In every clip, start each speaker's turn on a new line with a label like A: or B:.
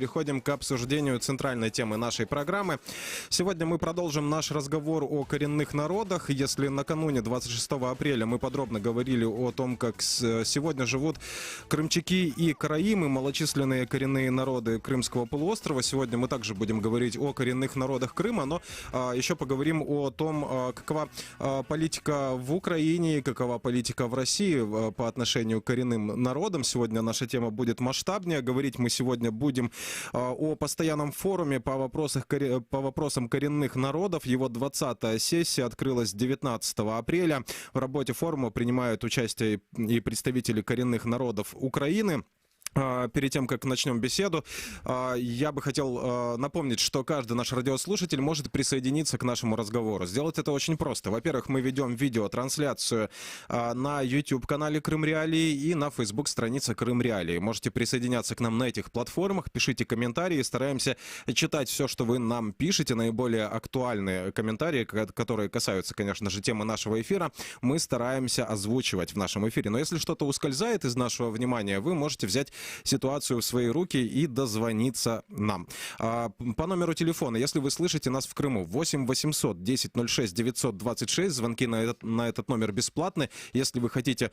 A: Переходим к обсуждению центральной темы нашей программы. Сегодня мы продолжим наш разговор о коренных народах. Если накануне 26 апреля мы подробно говорили о том, как сегодня живут крымчаки и караимы, малочисленные коренные народы Крымского полуострова, сегодня мы также будем говорить о коренных народах Крыма, но еще поговорим о том, какова политика в Украине, какова политика в России по отношению к коренным народам. Сегодня наша тема будет масштабнее. Говорить мы сегодня будем о постоянном форуме по вопросам коренных народов. Его 20-я сессия открылась 19 апреля. В работе форума принимают участие и представители коренных народов Украины. Перед тем, как начнем беседу, я бы хотел напомнить, что каждый наш радиослушатель может присоединиться к нашему разговору. Сделать это очень просто. Во-первых, мы ведем видеотрансляцию на YouTube-канале Крым Реалии и на Facebook-странице Крым Реалии. Можете присоединяться к нам на этих платформах, пишите комментарии, стараемся читать все, что вы нам пишете, наиболее актуальные комментарии, которые касаются, конечно же, темы нашего эфира, мы стараемся озвучивать в нашем эфире. Но если что-то ускользает из нашего внимания, вы можете взять ситуацию в свои руки и дозвониться нам. По номеру телефона, если вы слышите нас в Крыму, 8 800 1006 926, звонки на этот номер бесплатны. Если вы хотите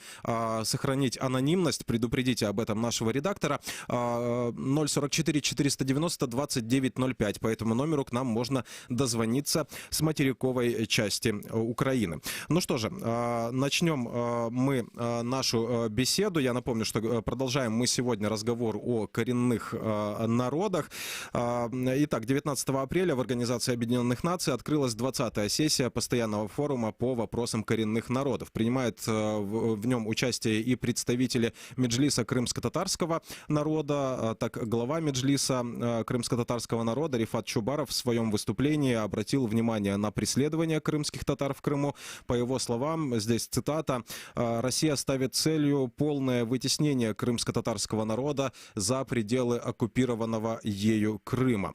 A: сохранить анонимность, предупредите об этом нашего редактора. 044 490 2905. По этому номеру к нам можно дозвониться с материковой части Украины. Ну что же, начнем мы нашу беседу. Я напомню, что продолжаем мы сегодня разговор о коренных народах. Итак, 19 апреля в Организации Объединенных Наций открылась 20-я сессия постоянного форума по вопросам коренных народов. Принимают в нем участие и представители Меджлиса крымско-татарского народа. Так, глава Меджлиса крымско-татарского народа Рифат Чубаров в своем выступлении обратил внимание на преследование крымских татар в Крыму. По его словам, здесь цитата: «Россия ставит целью полное вытеснение крымско-татарского народа за пределы оккупированного ею Крыма».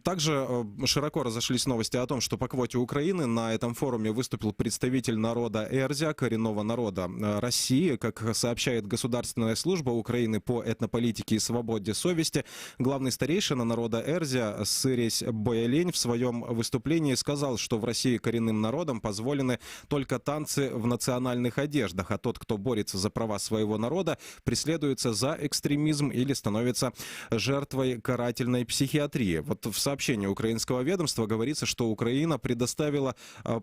A: Также широко разошлись новости о том, что по квоте Украины на этом форуме выступил представитель народа Эрзя, коренного народа России. Как сообщает Государственная служба Украины по этнополитике и свободе совести, главный старейшина народа Эрзя Сыресь Боялень в своем выступлении сказал, что в России коренным народам позволены только танцы в национальных одеждах, а тот, кто борется за права своего народа, преследуется за экстремизм или становится жертвой карательной психиатрии. Вот в сообщении украинского ведомства говорится, что Украина предоставила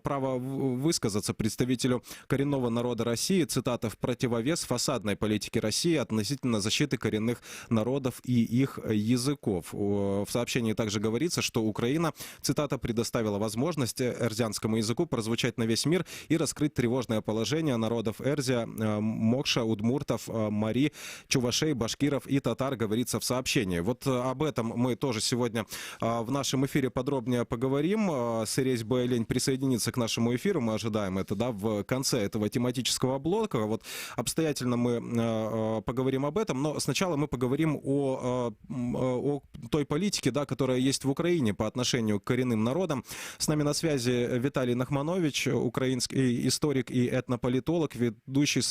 A: право высказаться представителю коренного народа России, цитата, в противовес фасадной политике России относительно защиты коренных народов и их языков. В сообщении также говорится, что Украина, цитата, предоставила возможность эрзянскому языку прозвучать на весь мир и раскрыть тревожное положение народов Эрзя, Мокша, Удмуртов, Мари, Чувашей, башкиров и татар, говорится в сообщении. Вот об этом мы тоже сегодня в нашем эфире подробнее поговорим. Сыресь Боялень присоединится к нашему эфиру, мы ожидаем это, да, в конце этого тематического блока. Вот обстоятельно мы поговорим об этом, но сначала мы поговорим о той политике, да, которая есть в Украине по отношению к коренным народам. С нами на связи Виталий Нахманович, украинский историк и этнополитолог, ведущий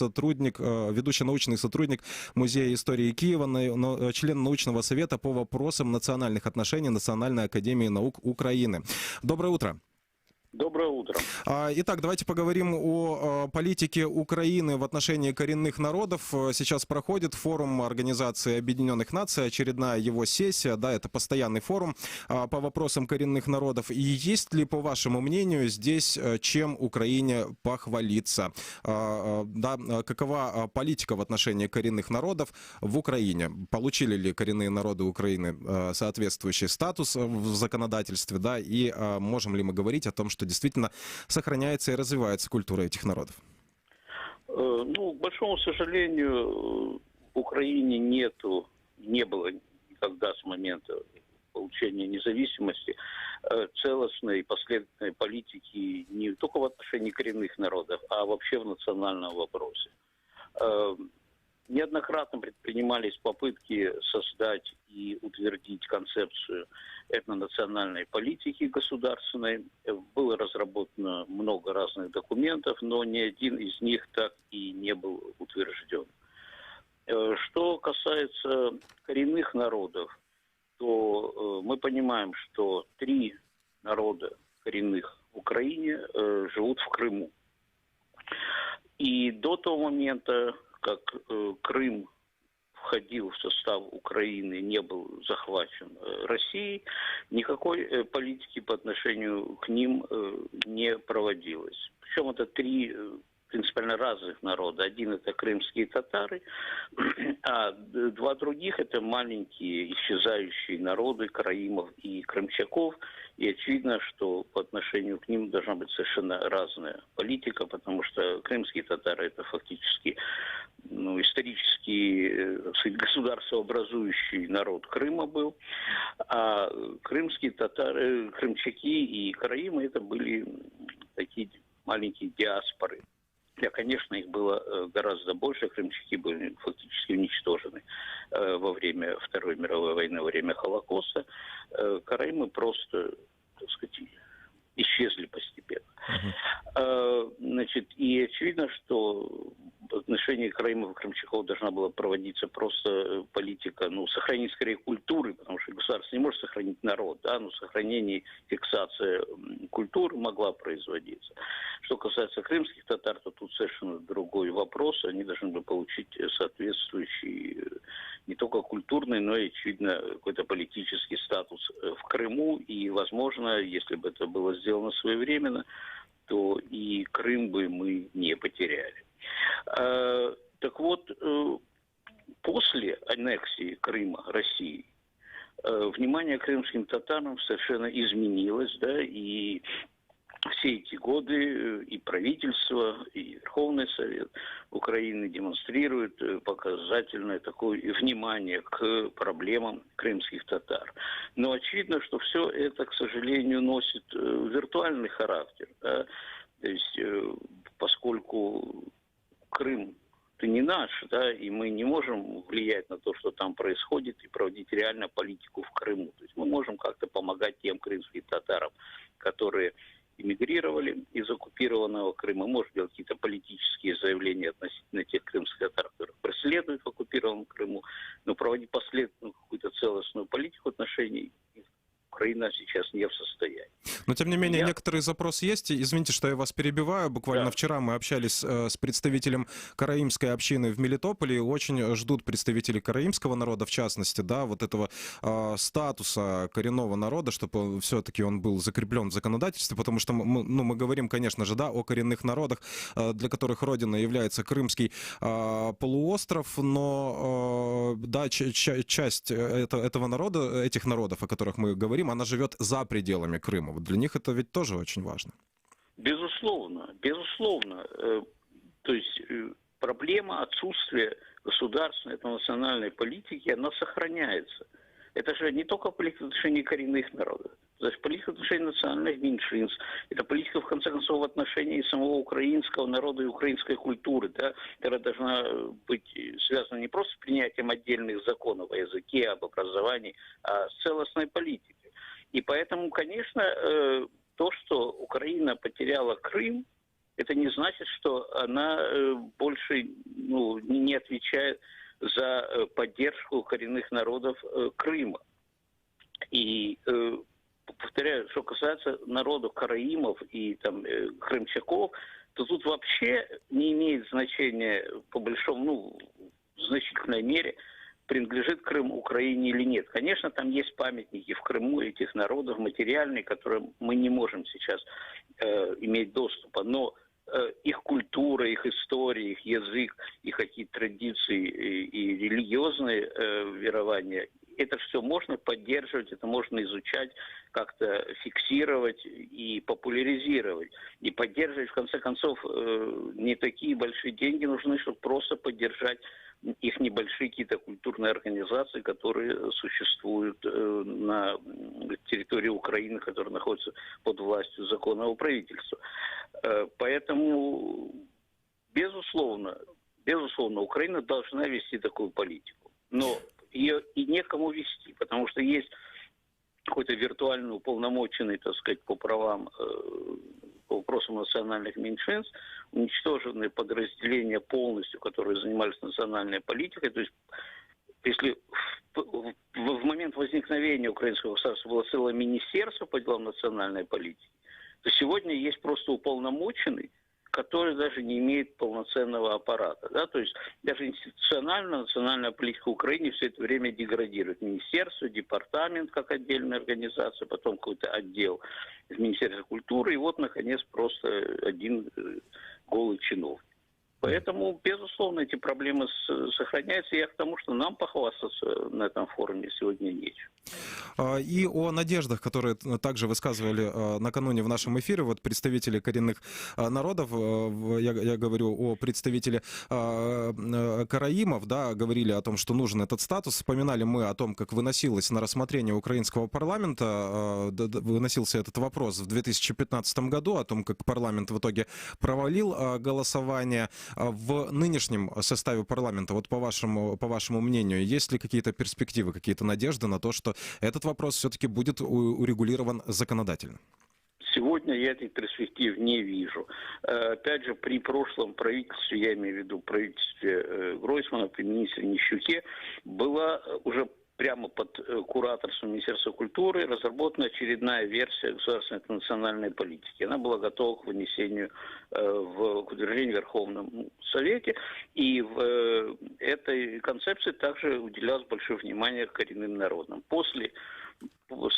A: научный сотрудник Музея истории Киева, член научного совета по вопросам национальных отношений Национальной академии наук Украины. Доброе утро.
B: Доброе утро.
A: Итак, давайте поговорим о политике Украины в отношении коренных народов. Сейчас проходит форум Организации Объединенных Наций, очередная его сессия, да, это постоянный форум по вопросам коренных народов. И есть ли, по вашему мнению, здесь чем Украине похвалиться? Да, какова политика в отношении коренных народов в Украине? Получили ли коренные народы Украины соответствующий статус в законодательстве, да, и можем ли мы говорить о том, что действительно сохраняется и развивается культура этих народов?
B: Ну, к большому сожалению, в Украине не было никогда с момента получения независимости целостной и последовательной политики не только в отношении коренных народов, а вообще в национальном вопросе. Неоднократно предпринимались попытки создать и утвердить концепцию этнонациональной политики государственной. Было разработано много разных документов, но ни один из них так и не был утвержден. Что касается коренных народов, что мы понимаем, что 3 народа коренных в Украине живут в Крыму. И до того момента, как Крым входил в состав Украины, не был захвачен Россией, никакой политики по отношению к ним не проводилось. Причем это 3 принципиально разных народа. Один — это крымские татары, а 2 других — это маленькие исчезающие народы караимов и крымчаков. И очевидно, что по отношению к ним должна быть совершенно разная политика, потому что крымские татары — это фактически исторически, так сказать, государствообразующий народ Крыма был, а крымские татары, крымчаки и караимы — это были такие маленькие диаспоры. Конечно, их было гораздо больше. Крымчаки были фактически уничтожены во время Второй мировой войны, во время Холокоста. Караимы просто, так сказать, исчезли постепенно. Значит, и очевидно, что в отношении караимов и крымчаков должна была проводиться просто политика, сохранить скорее культуры, потому что государство не может сохранить народ, да, но сохранение, фиксация культуры могла производиться. Что касается крымских татар, то тут совершенно другой вопрос. Они должны были получить соответствующий не только культурный, но и, очевидно, какой-то политический статус в Крыму. И, возможно, если бы это было сделано своевременно, то и Крым бы мы не потеряли. Так вот, после аннексии Крыма Россией внимание к крымским татарам совершенно изменилось, да, и все эти годы и правительство, и Верховный Совет Украины демонстрируют показательное такое внимание к проблемам крымских татар. Но очевидно, что все это, к сожалению, носит виртуальный характер. Да? То есть, поскольку Крым — это не наш, да, и мы не можем влиять на то, что там происходит, и проводить реально политику в Крыму. То есть мы можем как-то помогать тем крымским татарам, которые эмигрировали из оккупированного Крыма, может делать какие-то политические заявления относительно тех крымских татар, которых преследуют в оккупированном Крыму, но проводить последовательную какую-то целостную политику отношений Украина сейчас не в состоянии.
A: Но, тем не менее, некоторый запрос есть. Извините, что я вас перебиваю. Буквально вчера мы общались с представителем караимской общины в Мелитополе. Очень ждут представители караимского народа, в частности, да, вот этого статуса коренного народа, чтобы все-таки он был закреплен в законодательстве, потому что мы говорим, конечно же, да, о коренных народах, для которых родина является Крымский полуостров, но да, часть этого народа, этих народов, о которых мы говорим, она живет за пределами Крыма. Вот для них это ведь тоже очень важно.
B: Безусловно, безусловно. То есть проблема отсутствия государственной, это национальной политики, она сохраняется. Это же не только политика в отношении коренных народов, это же политика в отношении национальных меньшинств, это политика, в конце концов, в отношении самого украинского народа и украинской культуры, да, которая должна быть связана не просто с принятием отдельных законов о языке, об образовании, а с целостной политикой. И поэтому, конечно, то, что Украина потеряла Крым, это не значит, что она больше не отвечает за поддержку коренных народов Крыма. И повторяю, что касается народов караимов и крымчаков, то тут вообще не имеет значения по большому, в значительной мере, принадлежит Крым Украине или нет. Конечно, там есть памятники в Крыму этих народов материальные, к которым мы не можем сейчас иметь доступа, но их культура, их история, их язык, их какие-то традиции и религиозные верования, это все можно поддерживать, это можно изучать, как-то фиксировать и популяризировать. И поддерживать, в конце концов, не такие большие деньги нужны, чтобы просто поддержать их небольшие какие-то культурные организации, которые существуют на территории Украины, которые находятся под властью законного правительства. Поэтому, безусловно, Украина должна вести такую политику. Но ее и некому вести, потому что есть какой-то виртуально уполномоченный, так сказать, по правам, по вопросам национальных меньшинств, уничтоженные подразделения полностью, которые занимались национальной политикой. То есть, если в в момент возникновения украинского государства было целое министерство по делам национальной политики, то сегодня есть просто уполномоченный, который даже не имеет полноценного аппарата. Да? То есть даже институционально национальная политика Украины все это время деградирует. Министерство, департамент как отдельная организация, потом какой-то отдел в Министерстве культуры, и вот, наконец, просто один голый чиновник. Поэтому, безусловно, эти проблемы сохраняются. Я к тому, что нам похвастаться на этом форуме сегодня нечем.
A: И о надеждах, которые также высказывали накануне в нашем эфире, вот представители коренных народов, я говорю о представителе караимов, да, говорили о том, что нужен этот статус. Вспоминали мы о том, как выносилось на рассмотрение украинского парламента, выносился этот вопрос в 2015 году, о том, как парламент в итоге провалил голосование. В нынешнем составе парламента, вот по вашему мнению, есть ли какие-то перспективы, какие-то надежды на то, что этот вопрос все-таки будет урегулирован законодательно?
B: Сегодня я этих перспектив не вижу. Опять же, при прошлом правительстве, я имею в виду правительстве Гройсмана, при министре Нищуке, была уже прямо под кураторством Министерства культуры разработана очередная версия государственной национальной политики. Она была готова к вынесению к утверждению в Верховном Совете. И в этой концепции также уделялось большое внимание коренным народам. После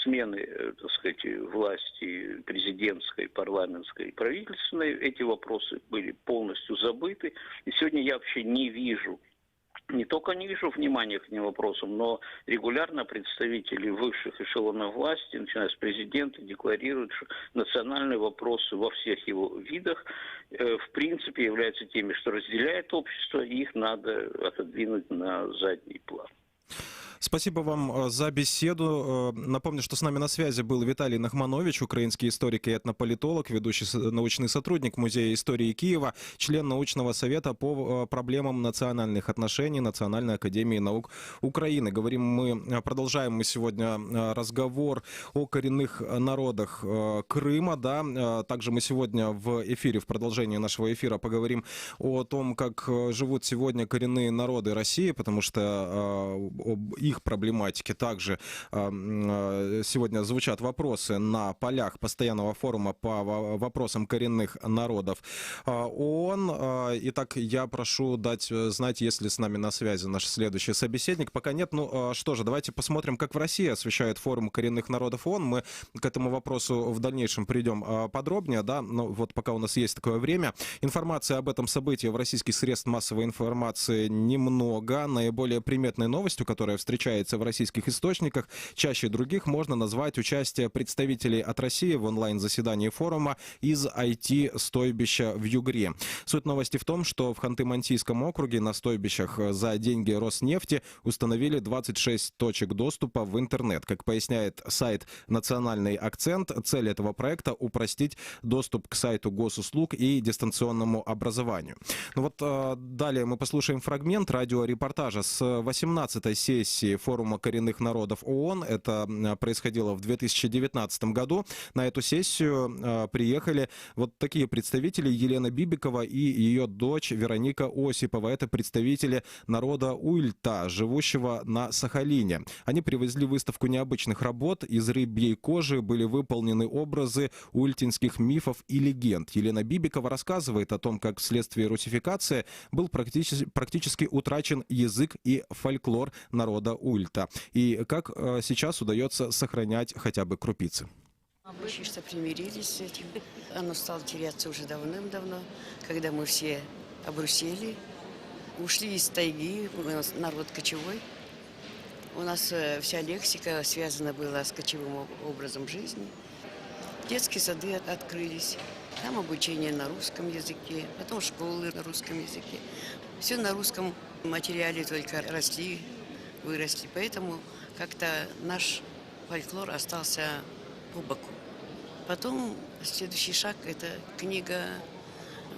B: смены, так сказать, власти президентской, парламентской, правительственной, эти вопросы были полностью забыты. И сегодня я вообще не вижу, не только не вижу внимания к этим вопросам, но регулярно представители высших эшелонов власти, начиная с президента, декларируют, что национальные вопросы во всех его видах в принципе являются теми, что разделяет общество, и их надо отодвинуть на задний план.
A: Спасибо вам за беседу. Напомню, что с нами на связи был Виталий Нахманович, украинский историк и этнополитолог, ведущий научный сотрудник Музея истории Киева, член научного совета по проблемам национальных отношений Национальной академии наук Украины. Продолжаем мы сегодня разговор о коренных народах Крыма. Да? Также мы сегодня в эфире, в продолжении нашего эфира, поговорим о том, как живут сегодня коренные народы России, потому что об их проблематике также сегодня звучат вопросы на полях постоянного форума по вопросам коренных народов ООН. Итак, я прошу дать знать, если с нами на связи наш следующий собеседник. Пока нет. Ну что же, давайте посмотрим, как в России освещают форум коренных народов ООН. Мы к этому вопросу в дальнейшем придем подробнее, да, но вот пока у нас есть такое время. Информации об этом событии в российских средствах массовой информации немного. Наиболее приметной новостью, которая встречается в российских источниках, чаще других можно назвать участие представителей от России в онлайн-заседании форума из IT-стойбища в Югре. Суть новости в том, что в Ханты-Мансийском округе на стойбищах за деньги Роснефти установили 26 точек доступа в интернет. Как поясняет сайт «Национальный акцент», цель этого проекта – упростить доступ к сайту госуслуг и дистанционному образованию. Ну вот далее мы послушаем фрагмент радиорепортажа с 18-й сессии форума коренных народов ООН. Это происходило в 2019 году. На эту сессию приехали вот такие представители: Елена Бибикова и ее дочь Вероника Осипова. Это представители народа Уильта, живущего на Сахалине. Они привезли выставку необычных работ. Из рыбьей кожи были выполнены образы уильтинских мифов и легенд. Елена Бибикова рассказывает о том, как вследствие русификации был практически утрачен язык и фольклор народа Уильта. И как сейчас удается сохранять хотя бы крупицы.
C: Мы чисто примирились с этим. Оно стало теряться уже давным-давно, когда мы все обрусели, ушли из тайги, у нас народ кочевой. У нас вся лексика связана была с кочевым образом жизни. Детские сады открылись, там обучение на русском языке, потом школы на русском языке. Все на русском материале только росли, выросли. Поэтому как-то наш фольклор остался по боку. Потом следующий шаг – это книга,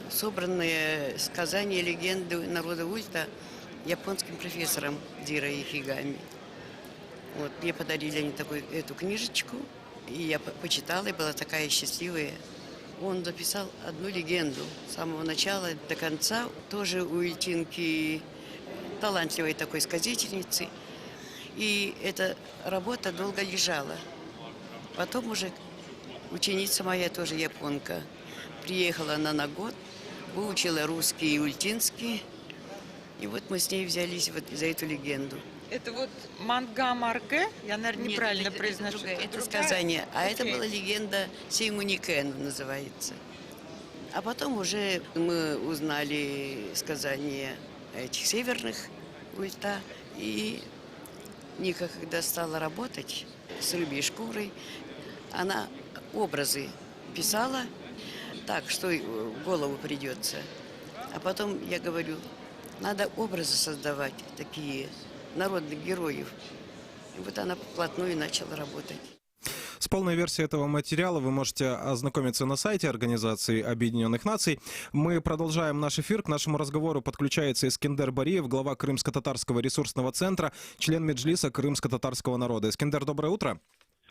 C: собранные сказания, легенды народа Уильта японским профессором Дзиро Ихигами. Вот, мне подарили они эту книжечку, и я почитала, и была такая счастливая. Он записал одну легенду с самого начала до конца, тоже уильтинки, талантливой такой сказительницы. И эта работа долго лежала. Потом уже ученица моя, тоже японка, приехала она на год, выучила русский и ультинский. И вот мы с ней взялись вот за эту легенду.
D: Это вот Манга Марге? Я, наверное,
C: Нет,
D: неправильно
C: это
D: произношу.
C: другая, это
D: другая?
C: сказание. А это
D: Окей.
C: была легенда Сеймуникену называется. А потом уже мы узнали сказания этих северных ульта. И Ника, когда стала работать с рыбьей шкурой, она образы писала так, что в голову придется. А потом я говорю, надо образы создавать, такие народных героев. И вот она вплотную начала работать.
A: С полной версией этого материала вы можете ознакомиться на сайте Организации Объединенных Наций. Мы продолжаем наш эфир. К нашему разговору подключается Искендер Бариев, глава Крымско-татарского ресурсного центра, член Меджлиса крымско-татарского народа. Искендер, доброе утро.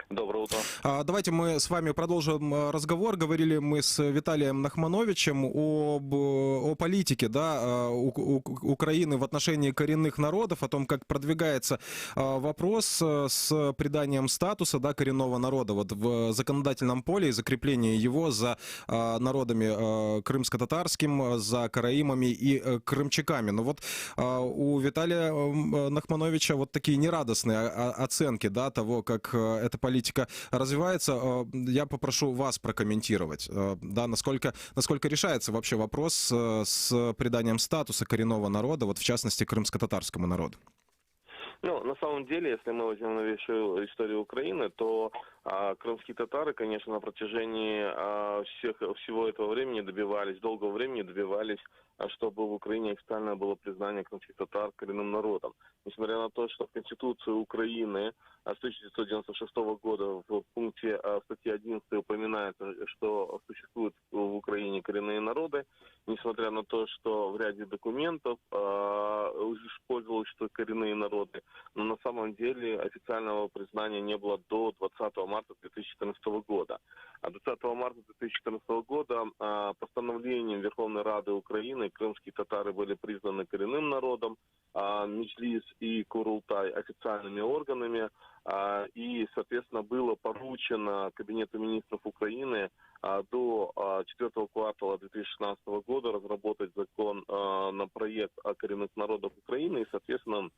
E: Доброе утро.
A: Давайте мы с вами продолжим разговор. Говорили мы с Виталием Нахмановичем о политике, да, Украины в отношении коренных народов, о том, как продвигается вопрос с приданием статуса, да, коренного народа вот в законодательном поле и закрепление его за народами крымско-татарским, за караимами и крымчаками. Но вот у Виталия Нахмановича вот такие нерадостные оценки, да, того, как эта политика развивается. Я попрошу вас прокомментировать, да, насколько решается вообще вопрос с приданием статуса коренного народа, вот в частности крымско-татарскому народу.
E: Ну, на самом деле, если мы возьмем новейшую историю Украины, то крымские татары, конечно, на протяжении всего этого времени долгого времени добивались, чтобы в Украине официально было признание крымских татар коренным народом. Несмотря на то, что в Конституции Украины с 1996 года в пункте статьи 11 упоминается, что существуют в Украине коренные народы, несмотря на то, что в ряде документов использовалось, что коренные народы, но на самом деле официального признания не было до 20 марта 2014 года. А 20 марта 2014 года постановлением Верховной Рады Украины крымские татары были признаны коренным народом, Меджлис и Курултай официальными органами, и, соответственно, было поручено Кабинету министров Украины до 4 квартала 2016 года разработать закон на проект о коренных народах Украины и, соответственно,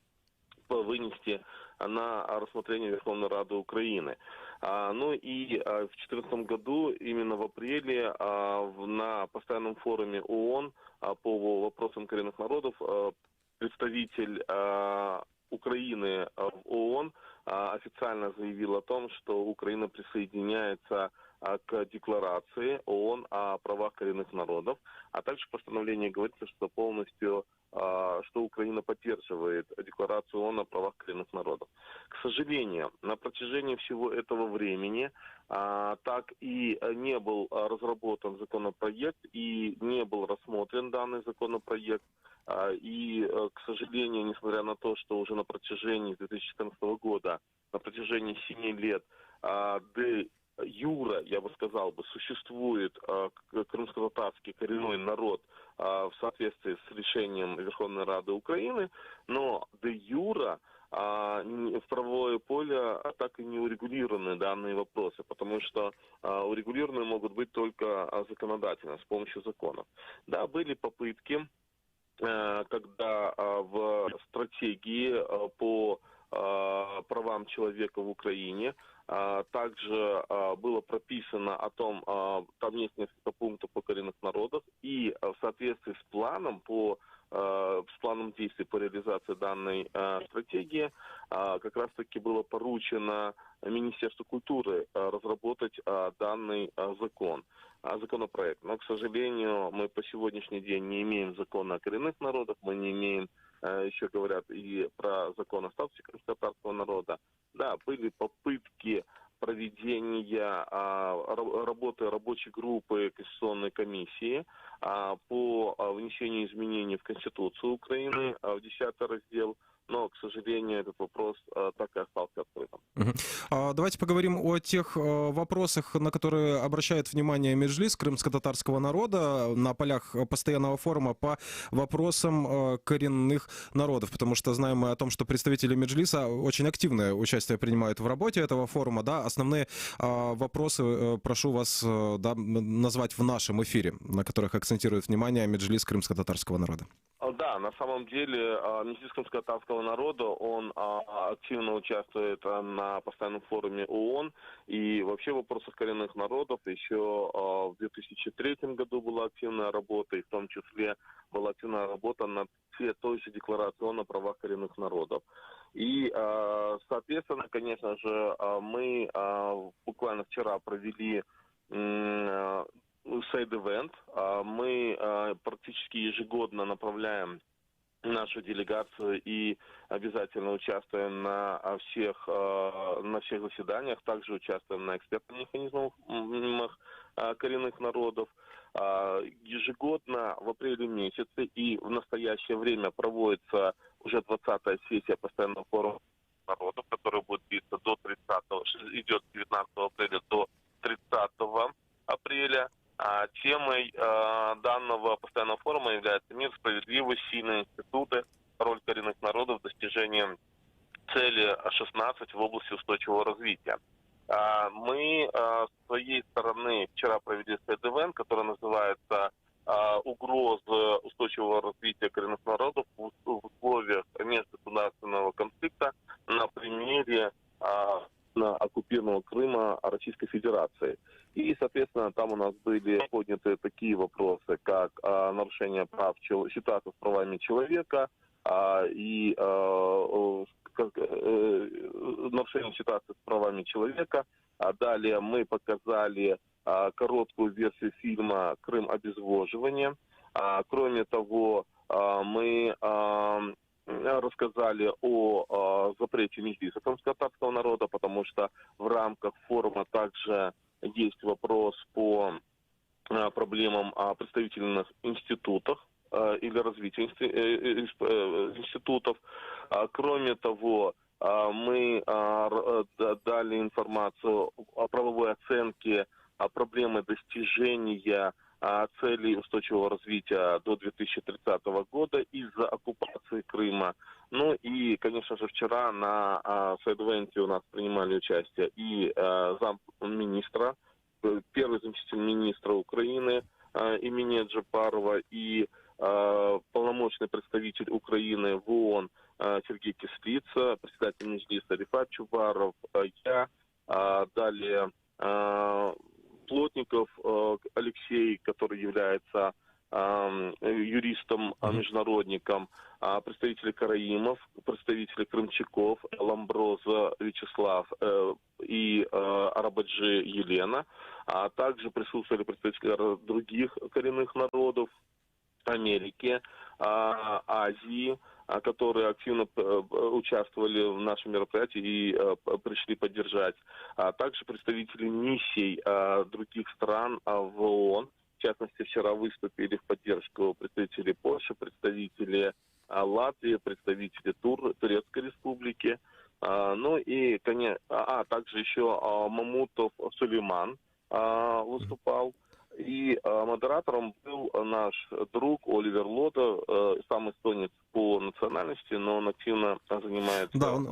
E: вынести на рассмотрение Верховной Рады Украины. Ну и в 2014 году, именно в апреле, на постоянном форуме ООН по вопросам коренных народов представитель Украины в ООН официально заявил о том, что Украина присоединяется к декларации ООН о правах коренных народов, а также в постановлении говорится, что полностью, что Украина поддерживает декларацию ООН о правах коренных народов. К сожалению, на протяжении всего этого времени так и не был разработан законопроект и не был рассмотрен данный законопроект. И, к сожалению, несмотря на то, что уже на протяжении 2014 года, на протяжении 7 лет, де юре, я бы сказал, существует крымско-татарский коренной народ в соответствии с решением Верховной Рады Украины, но де юре в правовое поле так и не урегулированы данные вопросы, потому что урегулированы могут быть только законодательно, с помощью законов. Да, были попытки, когда в стратегии по правам человека в Украине также было прописано о том, там есть несколько пунктов по коренных народах, и в соответствии с планом действий по реализации данной стратегии как раз-таки было поручено Министерству культуры разработать данный законопроект. Но, к сожалению, мы по сегодняшний день не имеем закона о коренных народах, мы не имеем, еще говорят, и про закон о статусе крымско-татарского народа. Да, были попытки проведения работы рабочей группы Конституционной комиссии по внесению изменений в Конституцию Украины, в 10 раздел, но, к сожалению, этот вопрос так и остался открытым.
A: Давайте поговорим о тех вопросах, на которые обращает внимание Меджлис крымско-татарского народа на полях постоянного форума по вопросам коренных народов, потому что знаем мы о том, что представители Меджлиса очень активное участие принимают в работе этого форума. Да? Основные вопросы прошу вас назвать в нашем эфире, на которых акцентирует внимание Меджлис крымско-татарского народа.
E: Да, на самом деле Меджлис крымско-татарского народа, он активно участвует на постоянном форуме ООН, и вообще в вопросах коренных народов еще в 2003 году была активная работа, и в том числе была активная работа над той же декларацией о правах коренных народов. И, соответственно, конечно же, мы буквально вчера провели сайд-эвент. Мы практически ежегодно направляем нашу делегацию и обязательно участвуем на всех заседаниях, также участвуем на экспертных механизмах коренных народов. Ежегодно в апреле месяце и в настоящее время проводится уже 20-я сессия постоянного форума народов, которая будет длиться идет с 19 апреля до 30 апреля. Темой данного постоянного форума является мир, справедливость, сильные институты, роль коренных народов в достижении цели 16 в области устойчивого развития. Мы с своей стороны вчера провели сайд-эвент, который называется «Угрозы устойчивого развития коренных народов в условиях межгосударственного конфликта» на примере оккупированного Крыма Российской Федерации. И, соответственно, там у нас были подняты такие вопросы, как нарушение прав, ситуация с правами человека и нарушение ситуации с правами человека. Далее мы показали короткую версию фильма «Крым. Обезвоживание». Кроме того, мы рассказали о запрете Меджлиса крымско-татарского народа, потому что в рамках форума также есть вопрос по проблемам представительных институтах или развития институтов. Кроме того, мы дали информацию о правовой оценке проблемы достижения целей устойчивого развития до 2030 года из-за оккупации Крыма. Ну и, конечно же, вчера на сайд-эвенте у нас принимали участие и замминистра, первый заместитель министра Украины имени Джапарова, и полномочный представитель Украины в ООН Сергей Кислица, председатель Меджлиса Рифат Чубаров, я, далее Плотников Алексей, который является юристом-международником, представители Караимов, представители Крымчаков, Ламброза Вячеслав и Арабаджи Елена, а также присутствовали представители других коренных народов Америки, Азии, которые активно участвовали в нашем мероприятии и пришли поддержать, а также представители миссий других стран в ООН. В частности, вчера выступили в поддержку представители Польши, представители Латвии, представители Турецкой Республики, ну и, конечно, также еще Мамутов Сулейман выступал. И модератором был наш друг Оливер Лода, сам эстонец по национальности, но он активно занимается...
A: Да, он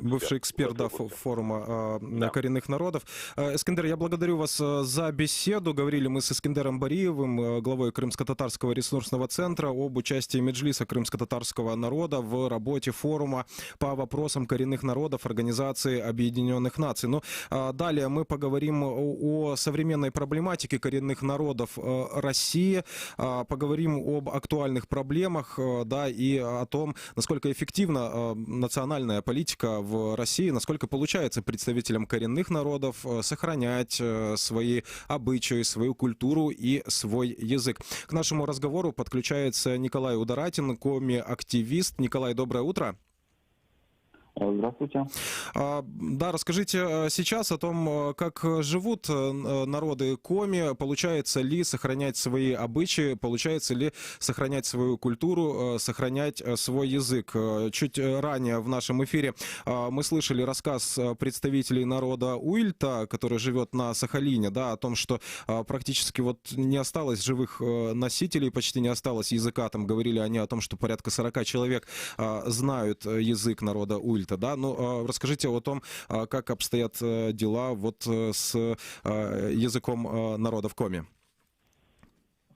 A: бывший эксперт форума коренных народов. Эскендер, я благодарю вас за беседу. Говорили мы с Эскендером Бариевым, главой Крымско-татарского ресурсного центра, об участии Меджлиса крымско-татарского народа в работе форума по вопросам коренных народов Организации Объединенных Наций. Но далее мы поговорим о современной проблематике коренных народов России, поговорим об актуальных проблемах, да, и о том, насколько эффективна национальная политика в России, насколько получается представителям коренных народов сохранять свои обычаи, свою культуру и свой язык. К нашему разговору подключается Николай Удоратин, коми-активист. Николай, доброе утро.
F: Здравствуйте.
A: Да, расскажите сейчас о том, как живут народы Коми, получается ли сохранять свои обычаи, получается ли сохранять свою культуру, сохранять свой язык. Чуть ранее в нашем эфире мы слышали рассказ представителей народа Уильта, который живет на Сахалине, да, о том, что практически вот не осталось живых носителей, почти не осталось языка. Там говорили они о том, что порядка 40 человек знают язык народа Уильта. Да? Ну, расскажите о том, как обстоят дела вот с языком народов Коми.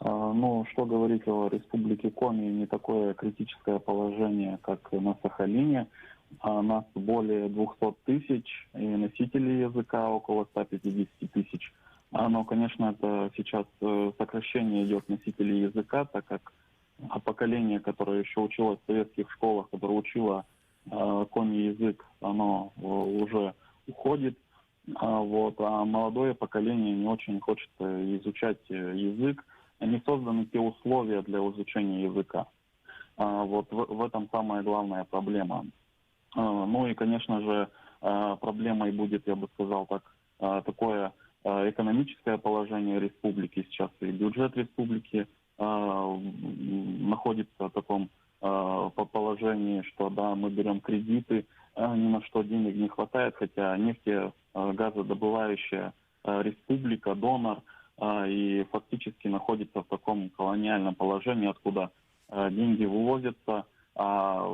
F: Ну, что говорить о Республике Коми, не такое критическое положение, как на Сахалине. Нас более 200 тысяч, и носителей языка около 150 тысяч. Но, конечно, это сейчас сокращение идет носителей языка, так как поколение, которое еще училось в советских школах, которое учило коми язык, оно уже уходит. Вот, а молодое поколение не очень хочет изучать язык. Не созданы те условия для изучения языка. Вот в этом самая главная проблема. Ну и, конечно же, проблемой будет, я бы сказал так, такое экономическое положение республики. Сейчас и бюджет республики находится в таком по положении, что да, мы берем кредиты, ни на что денег не хватает, хотя нефтегазодобывающая республика, донор, и фактически находится в таком колониальном положении, откуда деньги вывозятся, а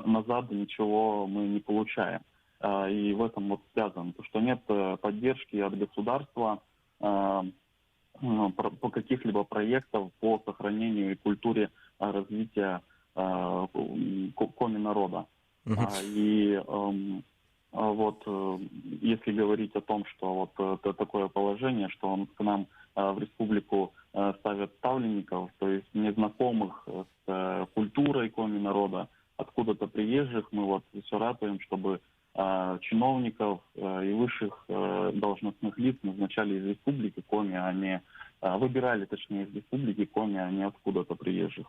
F: назад ничего мы не получаем. И в этом вот связано, то, что нет поддержки от государства по каких-либо проектов по сохранению и культуре развития коми народа. И вот если говорить о том, что вот это такое положение, что к нам в республику ставят ставленников, то есть незнакомых с культурой коми народа, откуда-то приезжих, мы вот все ратуем, чтобы чиновников и высших должностных лиц назначали из республики Коми, а не выбирали, точнее, из республики Коми, а не откуда-то приезжих.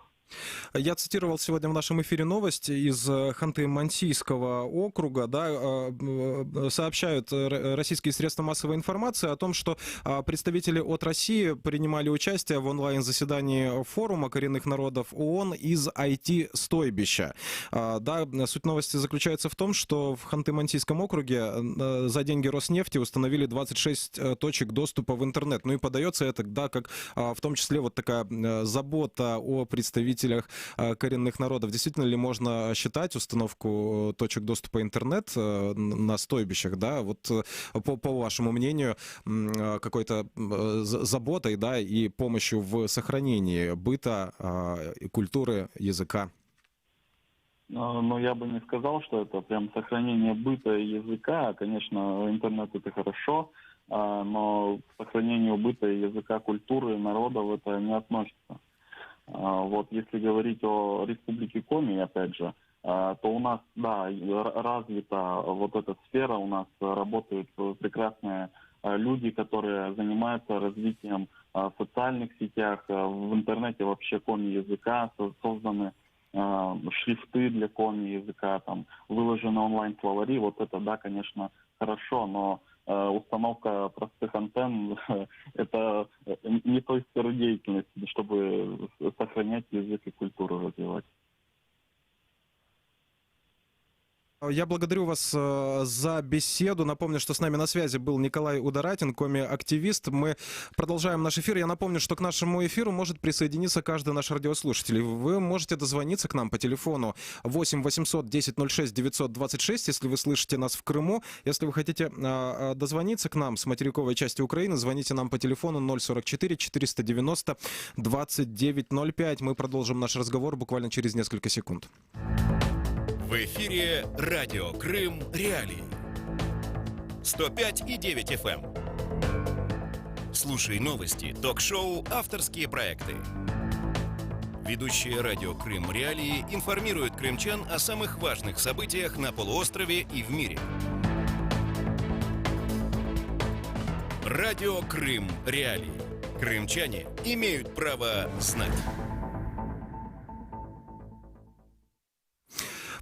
A: Я цитировал сегодня в нашем эфире новость из Ханты-Мансийского округа. Да, сообщают российские средства массовой информации о том, что представители от России принимали участие в онлайн-заседании форума коренных народов ООН из IT-стойбища. Да, суть новости заключается в том, что в Ханты-Мансийском округе за деньги Роснефти установили 26 точек доступа в интернет. Ну и подается это, да, как в том числе вот такая забота о представителях коренных народов. Действительно ли можно считать установку точек доступа в интернет на стойбищах, да, вот по вашему мнению, какой-то заботой, да, и помощью в сохранении быта, культуры, языка?
F: Но я бы не сказал, что это прям сохранение быта и языка. Конечно, интернет это хорошо, но к сохранению быта и языка, культуры народов это не относится. Вот если говорить о Республике Коми, опять же, то у нас, да, развита вот эта сфера, у нас работают прекрасные люди, которые занимаются развитием в социальных сетях, в интернете вообще коми языка, созданы шрифты для коми языка, там выложены онлайн-словари, вот это, да, конечно, хорошо, но установка простых антенн – это не той сферы деятельности, чтобы сохранять язык и культуру развивать.
A: Я благодарю вас за беседу. Напомню, что с нами на связи был Николай Ударатин, коми-активист. Мы продолжаем наш эфир. Я напомню, что к нашему эфиру может присоединиться каждый наш радиослушатель. Вы можете дозвониться к нам по телефону 8 800 10 06 926, если вы слышите нас в Крыму. Если вы хотите дозвониться к нам с материковой части Украины, звоните нам по телефону 044 490 2905. Мы продолжим наш разговор буквально через несколько секунд.
G: В эфире радио Крым Реалии 105,9 FM. Слушай новости, ток-шоу, авторские проекты. Ведущие радио Крым Реалии информируют крымчан о самых важных событиях на полуострове и в мире. Радио Крым Реалии. Крымчане имеют право знать.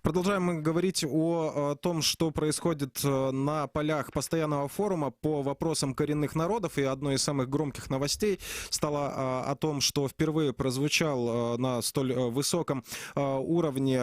A: Продолжаем мы говорить о том, что происходит на полях постоянного форума по вопросам коренных народов. И одной из самых громких новостей стало о том, что впервые прозвучал на столь высоком уровне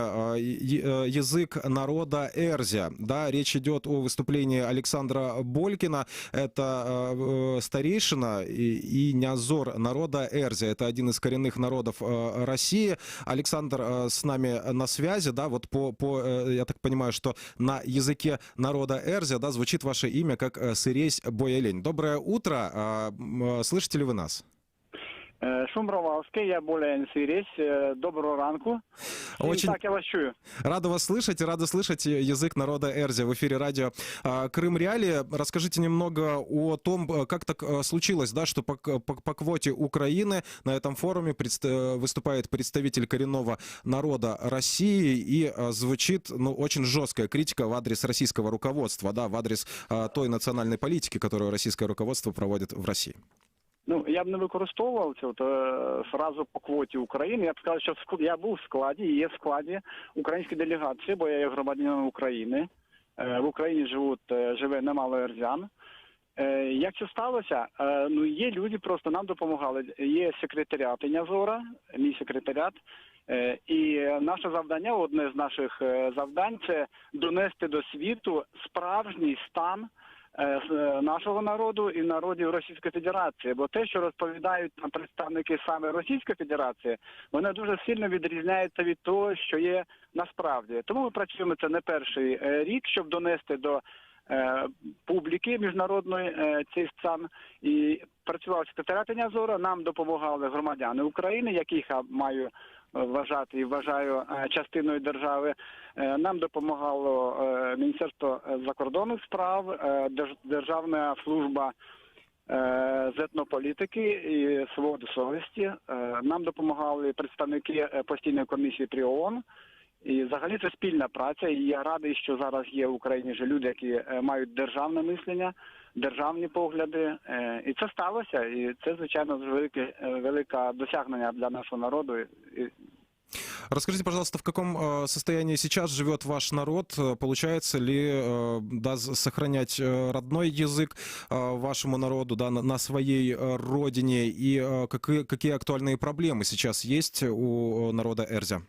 A: язык народа Эрзя. Да, речь идет о выступлении Александра Болькина. Это старейшина и нязор народа Эрзя. Это один из коренных народов России. Александр с нами на связи, да, вот я так понимаю, что на языке народа Эрзя, да, звучит ваше имя как Сиресь Боялень. Доброе утро, слышите ли вы нас?
H: Шумбровалский, я Боялень Сиресь. Доброго ранку.
A: Очень
H: так, я вас чую.
A: Рада вас слышать и рада слышать язык народа Эрзя в эфире радио Крым Реалии. Расскажите немного о том, как так случилось, да, что по квоте Украины на этом форуме выступает представитель коренного народа России и звучит, ну, очень жесткая критика в адрес российского руководства, да, в адрес той национальной политики, которую российское руководство проводит в России.
H: Ну, я б не використовував цю фразу по квоті України. Я б сказав, що я був в складі і є в складі української делегації, бо я є громадянином України. В Україні живе немало ерзян. Як це сталося? Ну, є люди, просто нам допомагали. Є секретаріат Нязора, мій секретаріат. І наше завдання, одне з наших завдань, це донести до світу справжній стан нашого народу і народів Російської Федерації. Бо те, що розповідають нам представники саме Російської Федерації, вони дуже сильно відрізняються від того, що є насправді. Тому ми працюємо це не перший рік, щоб донести до публіки міжнародної цей стан. І працював секретаріат Нязора, нам допомагали громадяни України, яких я маю вважати і вважаю частиною держави. Нам допомагало Міністерство закордонних справ, Державна служба з етнополітики і свободи совісті. Нам допомагали представники постійної комісії при ООН. І взагалі це спільна праця. І я радий, що зараз є в Україні вже люди, які мають державне мислення, державні погляди. І це сталося. І це, звичайно, велике досягнення для нашого народу.
A: Расскажите, пожалуйста, в каком состоянии сейчас живет ваш народ? Получается ли сохранять родной язык вашему народу, да, на своей родине? И какие актуальные проблемы сейчас есть у народа Эрзя?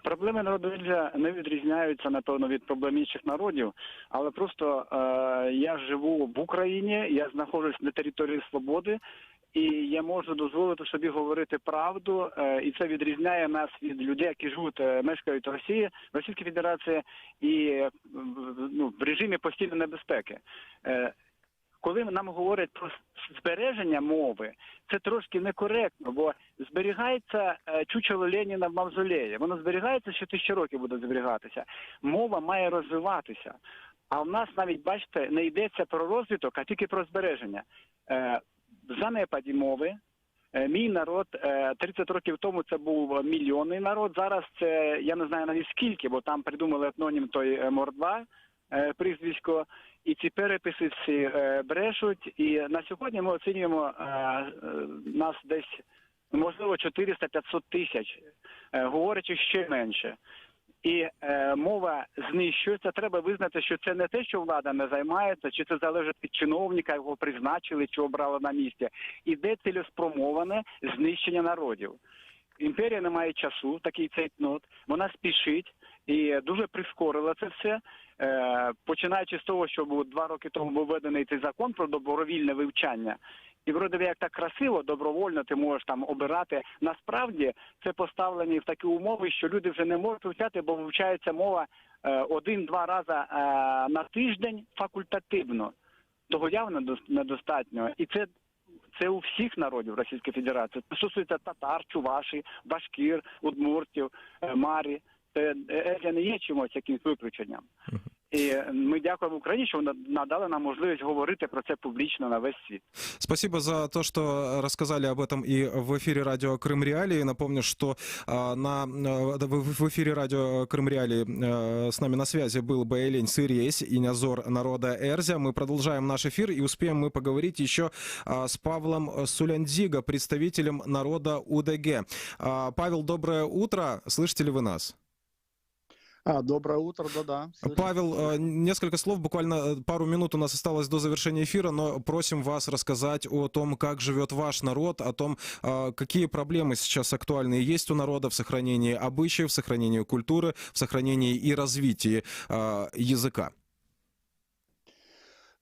H: Проблеми народу Ерзя не відрізняються, напевно, від проблем інших народів, але просто я живу в Україні, я знаходжусь на території свободи, і я можу дозволити собі говорити правду, і це відрізняє нас від людей, які мешкають в Росії, Російській Федерації і в режимі постійної небезпеки. Коли нам говорять про збереження мови, це трошки некоректно, бо зберігається чучело Леніна в мавзолеї. Воно зберігається, ще 1000 років буде зберігатися. Мова має розвиватися. А в нас навіть, бачите, не йдеться про розвиток, а тільки про збереження. В занепаді мови. Мій народ 30 років тому це був мільйонний народ, зараз це, я не знаю навіть скільки, бо там придумали етнонім той Мордва, прізвисько, і ці переписи всі брешуть. І на сьогодні ми оцінюємо нас десь, можливо, 400-500 тисяч, говорячи ще менше. І мова знищується. Треба визнати, що це не те, що влада не займається, чи це залежить від чиновника, його призначили, чи обрали на місці. Іде цілеспрямоване знищення народів. Імперія не має часу, такий цейтнот, вона спішить і дуже прискорила це все. Починаючи з того, що 2 роки тому був введений цей закон про добровільне вивчання. І вроде як так красиво, добровольно ти можеш там обирати. Насправді це поставлені в такі умови, що люди вже не можуть вивчати, бо вивчається мова 1-2 рази на тиждень факультативно. Того явно недостатньо. І це у всіх народів Російської Федерації. Це стосується татар, чуваші, башкір, удмуртів, марі. Це не є чимось якимось виключенням. І ми дякуємо Україні, що надали нам можливість говорити про це публічно на весь світ.
A: Спасибо за то, что рассказали об этом и в эфире радио Крым Реалии. Напомню, что в эфире радио Крым Реалии с нами на связи был Боялень Сиресь и нязор народа Эрзя. Мы продолжаем наш эфир и успеем мы поговорить еще с Павлом Суляндзиго, представителем народа УДГ. Павел, доброе утро. Слышите ли вы нас?
I: Доброе утро, да-да. Слышу.
A: Павел, несколько слов, буквально пару минут у нас осталось до завершения эфира, но просим вас рассказать о том, как живет ваш народ, о том, какие проблемы сейчас актуальны есть у народа в сохранении обычаев, в сохранении культуры, в сохранении и развитии языка.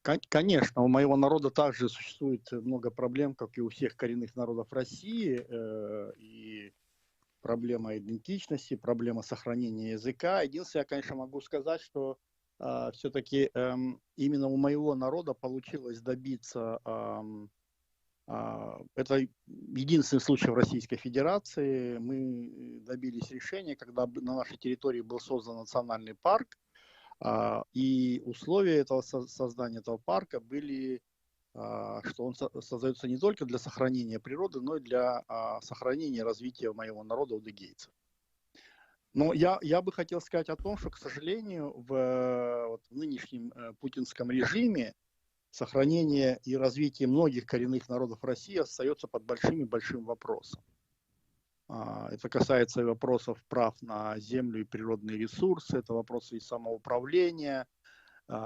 I: Конечно, у моего народа также существует много проблем, как и у всех коренных народов России, и проблема идентичности, проблема сохранения языка. Единственное, я, конечно, могу сказать, что все-таки именно у моего народа получилось добиться, это единственный случай в Российской Федерации, мы добились решения, когда на нашей территории был создан национальный парк, и условия этого создания этого парка были, что он создается не только для сохранения природы, но и для сохранения и развития моего народа удыгейцев. Но я бы хотел сказать о том, что, к сожалению, в нынешнем путинском режиме сохранение и развитие многих коренных народов России остается под большим вопросом. Это касается и вопросов прав на землю и природные ресурсы, это вопросы и самоуправления,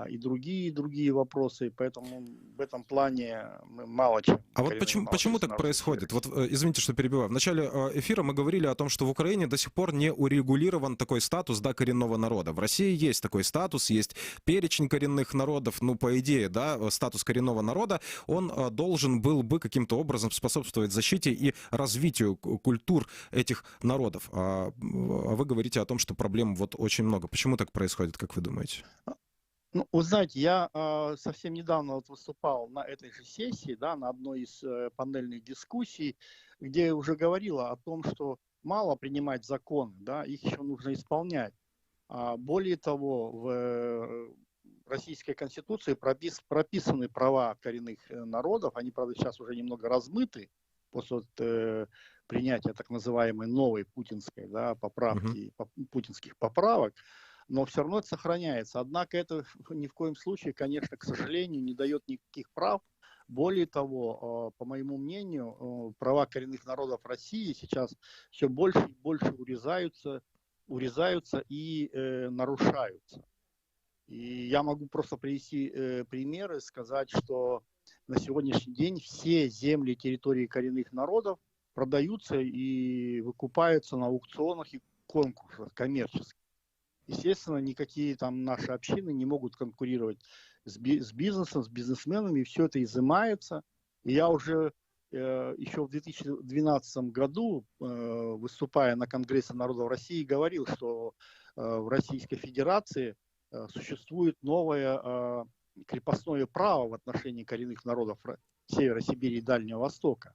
I: и другие вопросы, поэтому в этом плане мы мало чем.
A: А вот почему так происходит? Вот, извините, что перебиваю. В начале эфира мы говорили о том, что в Украине до сих пор не урегулирован такой статус, да, коренного народа. В России есть такой статус, есть перечень коренных народов, ну, по идее, да, статус коренного народа, он должен был бы каким-то образом способствовать защите и развитию культур этих народов. А вы говорите о том, что проблем вот очень много. Почему так происходит, как вы думаете?
I: Ну, вы знаете, я совсем недавно вот выступал на этой же сессии, да, на одной из панельных дискуссий, где я уже говорила о том, что мало принимать законы, да, их еще нужно исполнять. Более того, в Российской Конституции прописаны права коренных народов, они, правда, сейчас уже немного размыты после принятия так называемой новой путинской, да, поправки, путинских поправок. Но все равно это сохраняется. Однако это ни в коем случае, конечно, к сожалению, не дает никаких прав. Более того, по моему мнению, права коренных народов России сейчас все больше и больше урезаются и нарушаются. И я могу просто привести примеры, сказать, что на сегодняшний день все земли и территории коренных народов продаются и выкупаются на аукционах и конкурсах коммерческих. Естественно, никакие там наши общины не могут конкурировать с бизнесом, с бизнесменами, и все это изымается. И я уже еще в 2012 году, выступая на Конгрессе народов России, говорил, что в Российской Федерации существует новое крепостное право в отношении коренных народов Севера Сибири и Дальнего Востока.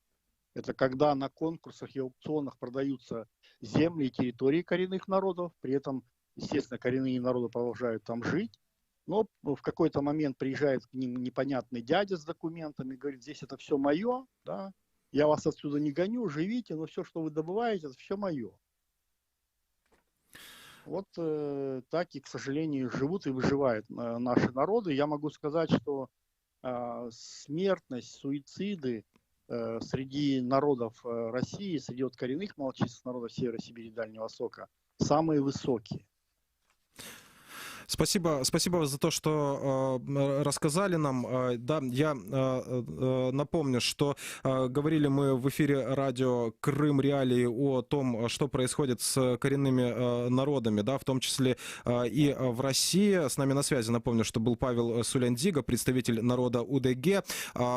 I: Это когда на конкурсах и аукционах продаются земли и территории коренных народов, при этом естественно, коренные народы продолжают там жить, но в какой-то момент приезжает к ним непонятный дядя с документами, говорит, здесь это все мое, да, я вас отсюда не гоню, живите, но все, что вы добываете, это все мое. Вот так и, к сожалению, живут и выживают наши народы. Я могу сказать, что смертность, суициды среди народов России, среди вот коренных малочисленных народов Севера Сибири и Дальнего Востока самые высокие.
A: Спасибо за то, что рассказали нам. Да, я напомню, что говорили мы в эфире радио «Крым. Реалии» о том, что происходит с коренными народами, да, в том числе и в России. С нами на связи, напомню, что был Павел Суляндига, представитель народа УДГ.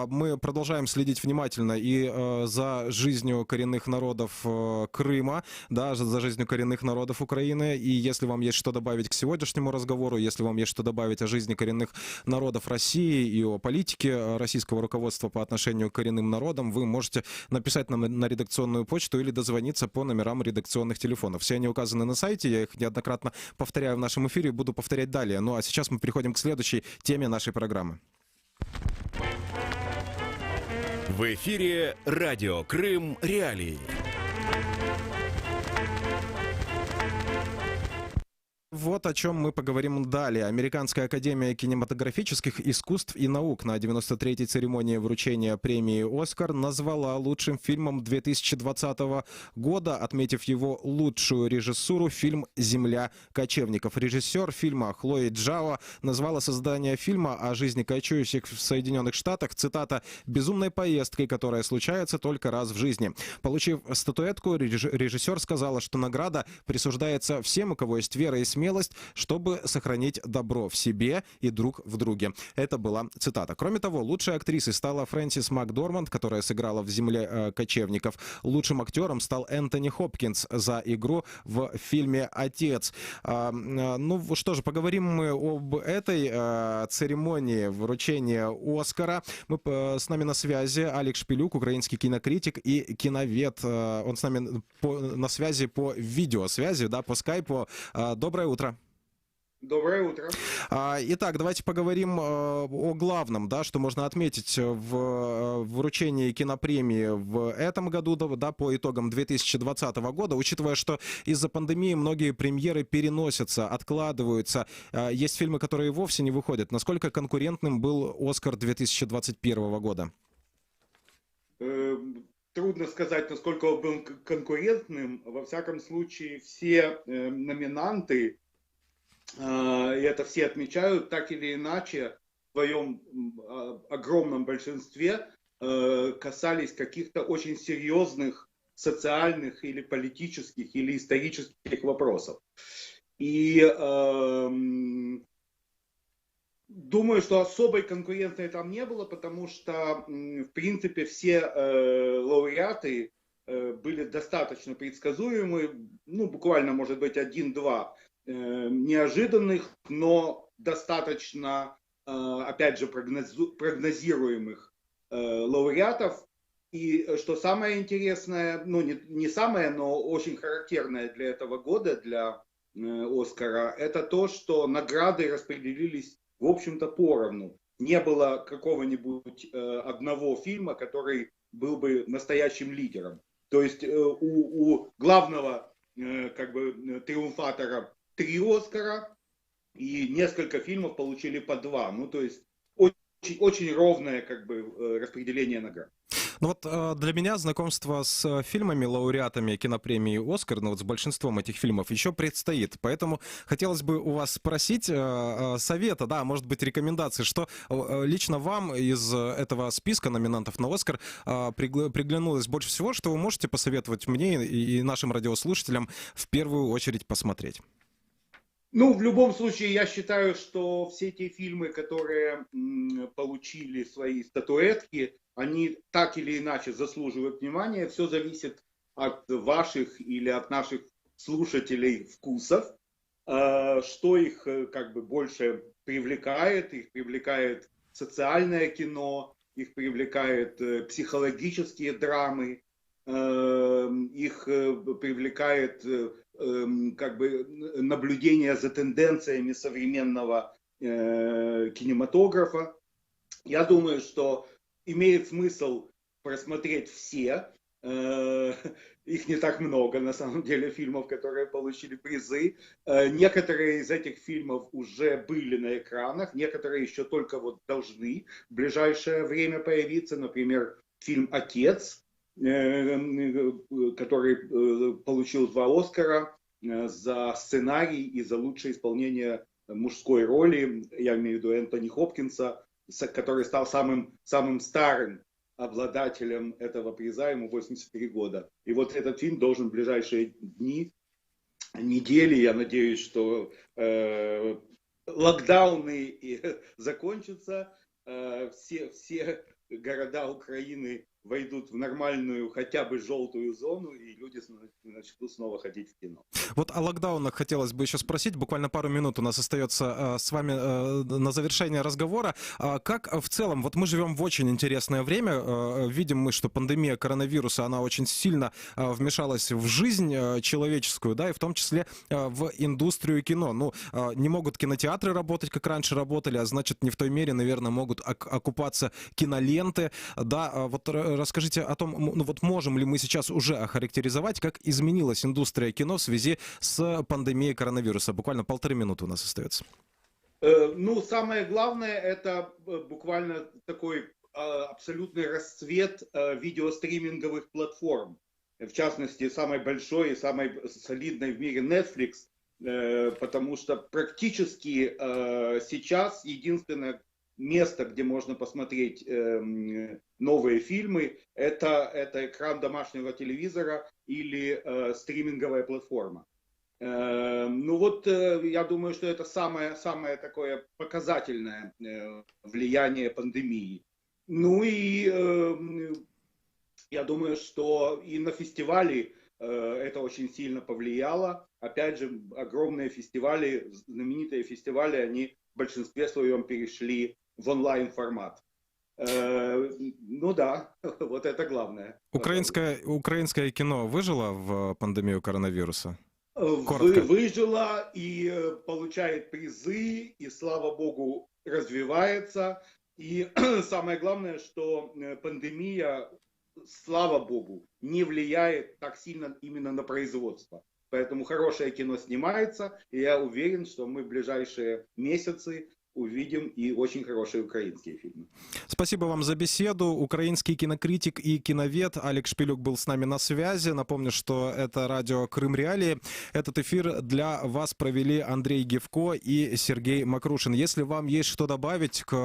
A: Мы продолжаем следить внимательно и за жизнью коренных народов Крыма, да, за жизнью коренных народов Украины. И если вам есть что добавить к сегодняшнему разговору, если вам есть что добавить о жизни коренных народов России и о политике российского руководства по отношению к коренным народам, вы можете написать нам на редакционную почту или дозвониться по номерам редакционных телефонов. Все они указаны на сайте, я их неоднократно повторяю в нашем эфире и буду повторять далее. Ну а сейчас мы переходим к следующей теме нашей программы.
G: В эфире радио «Крым. Реалии».
A: Вот о чем мы поговорим далее. Американская академия кинематографических искусств и наук на 93-й церемонии вручения премии «Оскар» назвала лучшим фильмом 2020 года, отметив его лучшую режиссуру, фильм «Земля кочевников». Режиссер фильма Хлои Джао назвала создание фильма о жизни кочующих в Соединенных Штатах, цитата, «безумной поездкой, которая случается только раз в жизни». Получив статуэтку, режиссер сказала, что награда присуждается всем, у кого есть вера и смелость, чтобы сохранить добро в себе и друг в друге. Это была цитата. Кроме того, лучшей актрисой стала Фрэнсис Макдорманд, которая сыграла в «Земле кочевников». Лучшим актером стал Энтони Хопкинс за игру в фильме «Отец». Ну что же, поговорим мы об этой церемонии вручения «Оскара». С нами на связи Алекс Шпилюк, украинский кинокритик и киновед. Он с нами на связи по видеосвязи, да, по скайпу. Доброе утро.
J: Доброе утро.
A: Итак, давайте поговорим о главном, да, что можно отметить в вручении кинопремии в этом году, да, по итогам 2020 года, учитывая, что из-за пандемии многие премьеры переносятся, откладываются. Есть фильмы, которые вовсе не выходят. Насколько конкурентным был «Оскар» 2021 года?
J: Трудно сказать, насколько он был конкурентным. Во всяком случае, все номинанты, и это все отмечают, так или иначе, в своем огромном большинстве касались каких-то очень серьезных социальных или политических или исторических вопросов. И думаю, что особой конкуренции там не было, потому что, в принципе, все лауреаты были достаточно предсказуемы, ну, буквально, может быть, 1-2 неожиданных, но достаточно, опять же, прогнозируемых лауреатов. И что самое интересное, ну, не самое, но очень характерное для этого года, для «Оскара», это то, что награды распределились в общем-то поровну. Не было какого-нибудь одного фильма, который был бы настоящим лидером. То есть у главного как бы триумфатора 3 «Оскара», и несколько фильмов получили по 2. Ну, то есть очень, очень ровное как бы распределение наград.
A: Ну вот для меня знакомство с фильмами-лауреатами кинопремии «Оскар», ну вот с большинством этих фильмов, еще предстоит. Поэтому хотелось бы у вас спросить совета, да, может быть, рекомендации, что лично вам из этого списка номинантов на «Оскар» приглянулось больше всего, что вы можете посоветовать мне и нашим радиослушателям в первую очередь посмотреть?
J: Ну, в любом случае, я считаю, что все те фильмы, которые получили свои статуэтки, они так или иначе заслуживают внимания. Все зависит от ваших или от наших слушателей вкусов, что их как бы больше привлекает. Их привлекает социальное кино, их привлекает психологические драмы, их привлекает как бы наблюдение за тенденциями современного кинематографа. Я думаю, что имеет смысл просмотреть все. Их не так много, на самом деле, фильмов, которые получили призы. Некоторые из этих фильмов уже были на экранах, некоторые еще только вот должны в ближайшее время появиться. Например, фильм «Отец», который получил 2 «Оскара» за сценарий и за лучшее исполнение мужской роли. Я имею в виду Энтони Хопкинса, который стал самым старым обладателем этого приза, ему 83 года. И вот этот фильм должен в ближайшие дни, недели, я надеюсь, что локдауны закончатся, все города Украины войдут в нормальную, хотя бы желтую зону, и люди начнут снова ходить в кино.
A: Вот о локдаунах хотелось бы еще спросить. Буквально пару минут у нас остается с вами на завершение разговора. Как в целом, вот мы живем в очень интересное время. Видим мы, что пандемия коронавируса, она очень сильно вмешалась в жизнь человеческую, да, и в том числе в индустрию кино. Ну, не могут кинотеатры работать, как раньше работали, а значит, не в той мере, наверное, могут окупаться киноленты. Да, вот расскажите о том, ну вот можем ли мы сейчас уже охарактеризовать, как изменилась индустрия кино в связи с пандемией коронавируса? Буквально 1,5 минуты у нас остается.
J: Ну, самое главное, это буквально такой абсолютный расцвет видеостриминговых платформ. В частности, самой большой и самой солидной в мире Netflix, потому что практически сейчас единственное место, где можно посмотреть новые фильмы, это экран домашнего телевизора или стриминговая платформа. Ну вот, я думаю, что это самое такое показательное влияние пандемии. Ну и я думаю, что и на фестивали это очень сильно повлияло. Опять же, огромные фестивали, знаменитые фестивали, они в большинстве своем перешли в онлайн-формат. Ну да, вот это главное.
A: Украинское кино выжило в пандемию коронавируса?
J: Выжило и получает призы, и, слава богу, развивается. И самое главное, что пандемия, слава богу, не влияет так сильно именно на производство. Поэтому хорошее кино снимается, и я уверен, что мы в ближайшие месяцы увидим и очень хорошие украинские фильмы.
A: Спасибо вам за беседу. Украинский кинокритик и киновед Алек Шпилюк был с нами на связи. Напомню, что это радио «Крым Реалии». Этот эфир для вас провели Андрей Гевко и Сергей Макрушин. Если вам есть что добавить к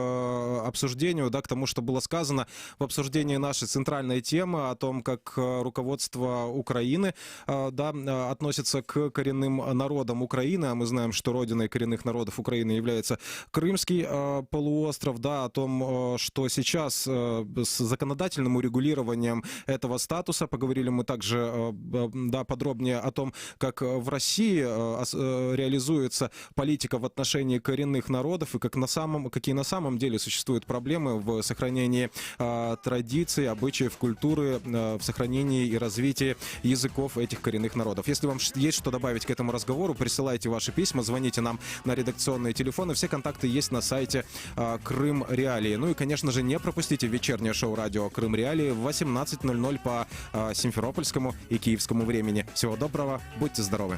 A: обсуждению, да, к тому, что было сказано в обсуждении нашей центральной темы о том, как руководство Украины относится к коренным народам Украины, а мы знаем, что родиной коренных народов Украины является Крымский полуостров, да, о том, что сейчас с законодательным урегулированием этого статуса, поговорили мы также подробнее о том, как в России реализуется политика в отношении коренных народов и какие на самом деле существуют проблемы в сохранении традиций, обычаев, культуры, в сохранении и развитии языков этих коренных народов. Если вам есть что добавить к этому разговору, присылайте ваши письма, звоните нам на редакционные телефоны, все контакты есть на сайте Крым Реалии. Ну и, конечно же, не пропустите вечернее шоу радио Крым Реалии в 18:00 по симферопольскому и киевскому времени. Всего доброго, будьте здоровы.